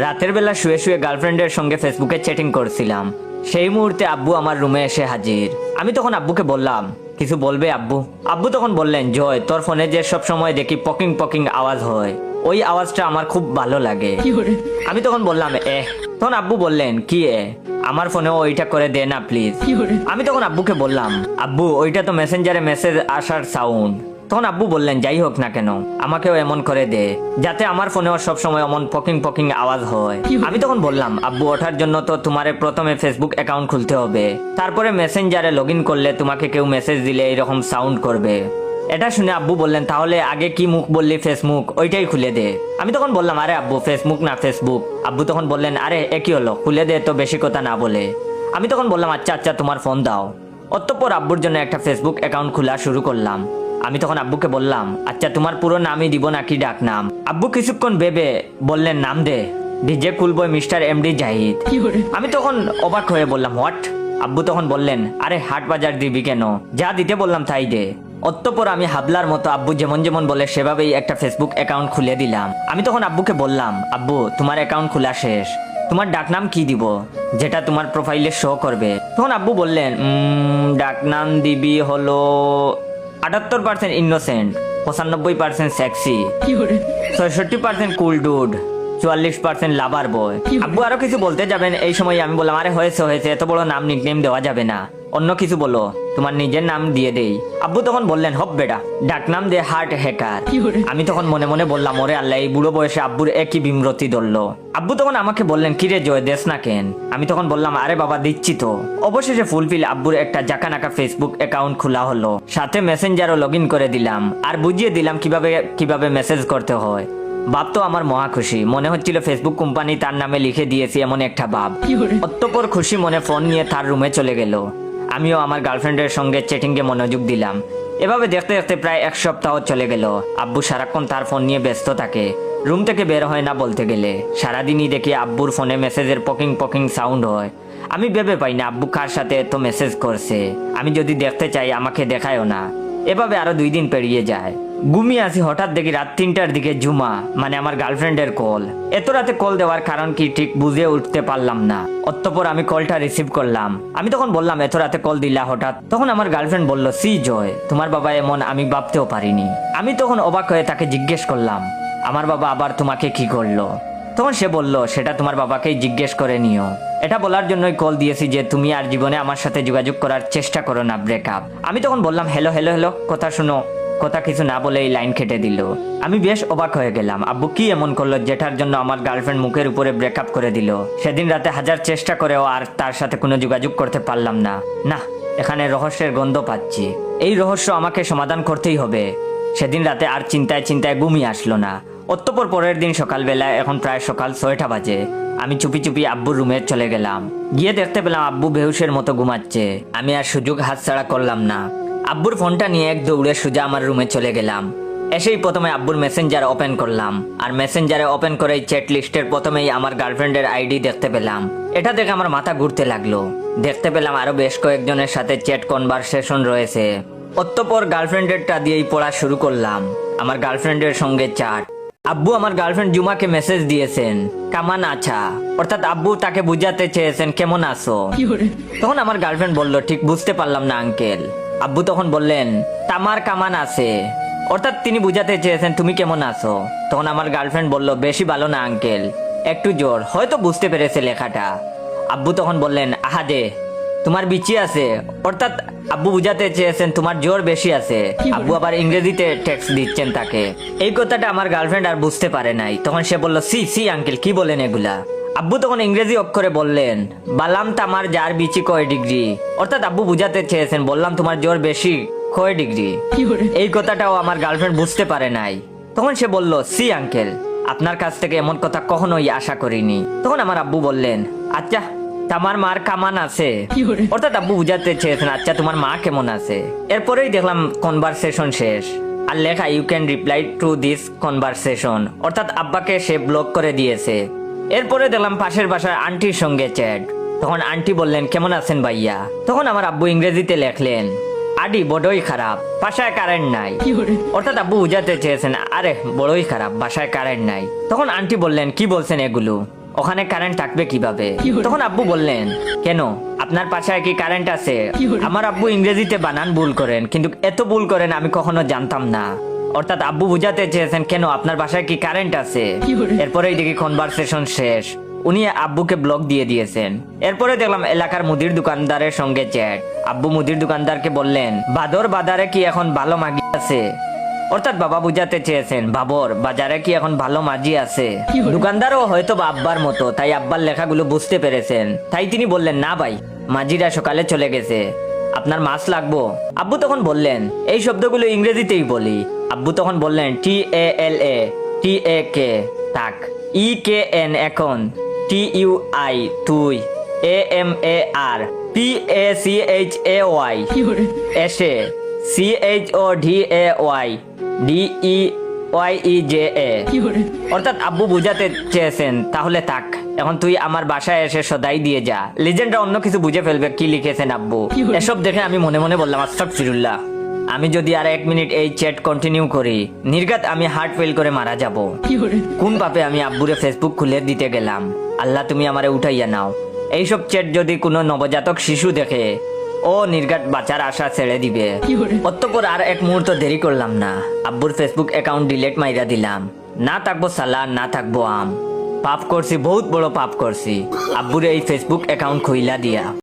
রাতের বেলা শুয়ে শুয়ে গার্লফ্রেন্ডের সঙ্গে ফেসবুকে চ্যাটিং করছিলাম। সেই মুহূর্তে আব্বু আমার রুমে এসে হাজির। আমি তখন আব্বুকে বললাম, কিছু বলবে আব্বু? আব্বু তখন বললেন, জয়, তোর ফোনে যে সব সময় দেখি পকিং পকিং আওয়াজ হয়, ওই আওয়াজটা আমার খুব ভালো লাগে। আমি তখন বললাম, তখন আব্বু বললেন, কি আমার ফোনেও ওইটা করে দে না প্লিজ। আমি তখন আব্বুকে বললাম, আব্বু ওইটা তো মেসেঞ্জারে মেসেজ আসার সাউন্ড। তখন আব্বু বললেন, যাই হোক না কেন, আমাকেও এমন করে দে যাতে আমার ফোনেও সব সময় এমন পকিং পকিং আওয়াজ হয়। আমি তখন বললাম, আব্বু ওঠার জন্য তো তোমারে প্রথমে ফেসবুক অ্যাকাউন্ট খুলতে হবে, তারপরে মেসেঞ্জারে লগ ইন করলে তোমাকে কেউ মেসেজ দিলে এইরকম সাউন্ড করবে। এটা শুনে আব্বু বললেন, তাহলে আগে কি মুখ বললি, ফেসবুক, ওইটাই খুলে দে। আমি তখন বললাম, আরে আব্বু ফেসবুক না ফেসবুক। আব্বু তখন বললেন, আরে একই হলো, খুলে দে তো, বেশি কথা না বলে। আমি তখন বললাম, আচ্ছা আচ্ছা তোমার ফোন দাও। অতঃপর আব্বুর জন্য একটা ফেসবুক অ্যাকাউন্ট খোলা শুরু করলাম। আমি তখন আব্বুকে বললাম, আচ্ছা তোমার পুরো নামই দিব নাকি ডাক নাম? আব্বু কিছুক্ষণ ভেবে বললেন, নাম দে, ডিজে কুলবয় মিস্টার এমডি জাহিদ। আমি তখন অবাক হয়ে বললাম, হোয়াট? আব্বু তখন বললেন, আরে হাট বাজার দিবি কেন, যা দিতে বললাম তাই দে। অতঃপর আমি হাবলার মতো আব্বু যেমন যেমন বলে সেভাবেই একটা ফেসবুক অ্যাকাউন্ট খুলে দিলাম। আমি তখন আব্বুকে বললাম, আব্বু তোমার অ্যাকাউন্ট খোলা শেষ, তোমার ডাকনাম কি দিব যেটা তোমার প্রোফাইলে শো করবে? তখন আব্বু বললেন, ডাকনাম দিবি হলো 78% ইনোসেন্ট, 95% সেক্সি, 66% কুল ডুড, 44% লাভার বয়। আব্বু আরো কিছু বলতে যাবেন, এই সময় আমি বললাম, আরে হয়েছে হয়েছে, এত বড় নাম নিকনেম দেওয়া যাবে না, অন্য কিছু বলো, তোমার নিজের নাম দিয়ে দেই। আব্বু তখন বললেন, হপ বেটা, ডাকনাম দে হার্ট হ্যাকার। আমি তখন মনে মনে বললাম, ওরে আল্লাহ, এই বুড়ো বয়সে আব্বুর একই বিমরতি ধরলো। আব্বু তখন আমাকে বললেন, কিরে জয়, দেশ না কেন? আমি তখন বললাম, আরে বাবা দিচ্ছি তো। অবশেষে ফুলফিল আব্বুর একটা জাকানাকা ফেসবুক অ্যাকাউন্ট খোলা হলো, সাথে মেসেঞ্জারও লগ ইন করে দিলাম, আর বুঝিয়ে দিলাম কিভাবে কিভাবে মেসেজ করতে হয়। বাপ তো আমার মহা খুশি, মনে হচ্ছিল ফেসবুক কোম্পানি তার নামে লিখে দিয়েছি এমন একটা বাপ। অতঃপর খুশি মনে ফোন নিয়ে তার রুমে চলে গেল। আমিও আমার গার্লফ্রেন্ডের সঙ্গে চ্যাটিংয়ে মনোযোগ দিলাম। এভাবে দেখতে দেখতে প্রায় এক সপ্তাহ চলে গেল। আব্বু সারাক্ষণ তার ফোন নিয়ে ব্যস্ত থাকে, রুম থেকে বের হয় না বলতে গেলে। সারাদিনই দেখি আব্বুর ফোনে মেসেজের পকিং পকিং সাউন্ড হয়। আমি ভেবে পাই না আব্বু কার সাথে এত মেসেজ করছে, আমি যদি দেখতে চাই আমাকে দেখায়ও না। এভাবে আরো 2 দিন পেরিয়ে যায়। ঘুমিয়ে আসি, হঠাৎ দেখি রাত 3টার দিকে জুমা মানে আমার গার্লফ্রেন্ডের কল। এত রাতে কল দেওয়ার কারণ কি ঠিক বুঝে উঠতে পারলাম না। অতঃপর আমি কলটা রিসিভ করলাম। আমি তখন বললাম, এত রাতে কল দিলা হঠাৎ? তখন আমার গার্লফ্রেন্ড বলল, সি জয়, তোমার বাবা এমন আমি ভাবতেও পারিনি। আমি তখন অবাক হয়ে তাকে জিজ্ঞেস করলাম, আমার বাবা আবার তোমাকে কি করলো? তখন সে বলল, সেটা তোমার বাবাকেই জিজ্ঞেস করে নিও। এটা বলার জন্যই কল দিয়েছি যে তুমি আর জীবনে আমার সাথে যোগাযোগ করার চেষ্টা করো না, ব্রেকআপ। আমি তখন বললাম, হ্যালো হ্যালো হ্যালো, কথা শুনো। কথা কিছু না বলে এই লাইন কেটে দিল। আমি বেশ অবাক হয়ে গেলাম, আব্বু কি এমন করলো যেটার জন্য আমার গার্লফ্রেন্ড মুখের উপরে ব্রেকআপ করে দিল? সেদিন রাতে 1000 চেষ্টা করেও আর তার সাথে কোনো যোগাযোগ করতে পারলাম না। না, এখানে রহস্যের গন্ধ পাচ্ছি। এই রহস্য আমাকে সমাধান করতেই হবে। সেদিন রাতে আর চিন্তায় চিন্তায় ঘুমিয়ে আসলো না। অতঃপর পরের দিন সকালবেলা, এখন প্রায় সকাল 6টা বাজে, আমি চুপি চুপি আব্বুর রুমে চলে গেলাম। গিয়ে দেখতে পেলাম আব্বু বেহুশের মতো ঘুমাচ্ছে। আমি আর সুযোগ হাতছাড়া করলাম না, আব্বুর ফোনটা নিয়ে এক দৌড়ে সোজা আমার রুমে চলে গেলাম। এসেই প্রথমে আব্বুর মেসেঞ্জার ওপেন করলাম, আর মেসেঞ্জারে ওপেন করেই চ্যাট লিস্টের প্রথমেই আমার গার্লফ্রেন্ডের আইডি দেখতে পেলাম। এটা দেখে আমার মাথা ঘুরতে লাগলো। দেখতে পেলাম আরো বেশ কয়েকজনের সাথে চ্যাট কনভারসেশন রয়েছে। অতঃপর গার্লফ্রেন্ডেরটা দিয়েই পড়া শুরু করলাম, আমার গার্লফ্রেন্ডের সঙ্গে চ্যাট। আব্বু আমার গার্লফ্রেন্ড জুমাকে মেসেজ দিয়েছেন, কামান আছা, অর্থাৎ আব্বু তাকে বুঝাতে চেয়েছেন কেমন আছো। তখন আমার গার্লফ্রেন্ড বলল, ঠিক বুঝতে পারলাম না আঙ্কেল। আব্বু তখন বললেন, তামার কামান আছে, অর্থাৎ তিনি বুঝাতে চেয়েছেন তুমি কেমন আছো। তখন আমার গার্লফ্রেন্ড বলল, বেশি ভালো না আঙ্কেল, একটু জোর, হয়তো বুঝতে পেরেছে লেখাটা। আব্বু তখন বললেন, আহাদে, তোমার বিচি আছে, অর্থাৎ আব্বু বুঝাতে চেয়েছেন তোমার জোর বেশি আছে। আব্বু আবার ইংরেজিতে টেক্সট দিচ্ছেন তাকে। এই কথাটা আমার গার্লফ্রেন্ড আর বুঝতে পারে নাই। তখন সে বলল, সি সি আঙ্কেল, কি বলেন এগুলা? আব্বু তখন ইংরেজি অক্ষরে বললেন, বালাম তামার যার বিচি কয় ডিগ্রি, অর্থাৎ আব্বু বুঝাতে চেয়েছেন বললাম তোমার জোর বেশি কয় ডিগ্রি। এই কথাটাও আমার গার্লফ্রেন্ড বুঝতে পারে নাই। তখন সে বলল, সি আঙ্কেল, আপনার কাছ থেকে এমন কথা কখনোই আশা করিনি। তখন আমার আব্বু বললেন, আচ্ছা তোমার মার কামান আছে, অর্থাৎ আব্বু বুঝাতে চেয়েছেন আচ্ছা তোমার মা কেমন আছে। এরপরেই দেখলাম কনভারসেশন শেষ, আর লেখা you can reply to this conversation, অর্থাৎ আব্বাকে সে ব্লক করে দিয়েছে। এরপরে দেখলাম পাশের বাসার আন্টির সঙ্গে চ্যাট। তখন আন্টি বললেন, কেমন আছেন ভাইয়া? তখন আমার আব্বু ইংরেজিতে লেখলেন, আডি বড়ই খারাপ, বাসায় কারেন্ট নাই, অর্থাৎ আব্বু বুঝাতে চেয়েছেন আরে বড়ই খারাপ, বাসায় কারেন্ট নাই। তখন আন্টি বললেন, কি বলছেন এগুলো? ওখানে কারেন্ট থাকবে কিভাবে? তখন আব্বু বললেন, কেন আপনার পাশে কি কারেন্ট আছে? আমার আব্বু ইংরেজিতে বানান ভুল করেন, কিন্তু এত ভুল করেন আমি কখনো জানতাম না। অর্থাৎ আব্বু বুঝাতে চেয়েছেন কেন আপনার বাসায় কি কারেন্ট আছে। এরপরেই দেখি কনভারসেশন শেষ, উনি আব্বুকে ব্লক দিয়ে দিয়েছেন। এরপরে দেখলাম এলাকার মুদির দোকানদারের সঙ্গে চ্যাট। আব্বু মুদির দোকানদারকে বললেন, বাদর বাজারে কি এখন ভালো মাগি আছে? অর্থাৎ বাবা বুঝাতে চেয়েছেন বাবর বাজারে কি এখন ভালো মাঝি আছে। দোকানদারও হয়তো বা আব্বার মতো, তাই আব্বার লেখাগুলো বুঝতে পেরেছেন। তাই তিনি বললেন, না ভাই, মাঝিরা সকালে চলে গেছে, আপনার মাছ লাগবো? আব্বু তখন বললেন, এই শব্দগুলো ইংরেজিতেই বলি। আব্বু তখন বললেন, TALA TAK থাক, EKN এখন, TUI তুই, AMAR PACHAY এসে, CHODAY DEYEJA। অর্থাৎ আব্বু বুঝাতে চেয়েছেন তাহলে থাক, এখন তুই আমার বাসায় এসে সদাই দিয়ে যা। লিজেন্ডরা অন্য কিছু বুঝে ফেলবে কি লিখেছেন আব্বু। এসব দেখে আমি মনে মনে বললাম, আস্তাগফিরুল্লাহ, আমি যদি আর 1 মিনিট এই চ্যাট কন্টিনিউ করি, নির্ঘাত আমি হার্ট ফেল করে মারা যাব। কোন পাপে আমি আব্বুরে ফেসবুক খুলে দিতে গেলাম? আল্লাহ তুমি আমারে উঠাইয়া নাও। এইসব চ্যাট যদি কোনো নবজাতক শিশু দেখে, ও নির্ঘাত বাঁচার আশা ছেড়ে দিবে। অতঃপর আর এক মুহূর্ত দেরি করলাম না, আব্বুর ফেসবুক অ্যাকাউন্ট ডিলিট মাইরা দিলাম। না থাকবো সালাদ, না থাকবো আম। পাপ করছি, বহুত বড় পাপ করছি, আব্বুর এই ফেসবুক অ্যাকাউন্ট খুইলা দিয়া।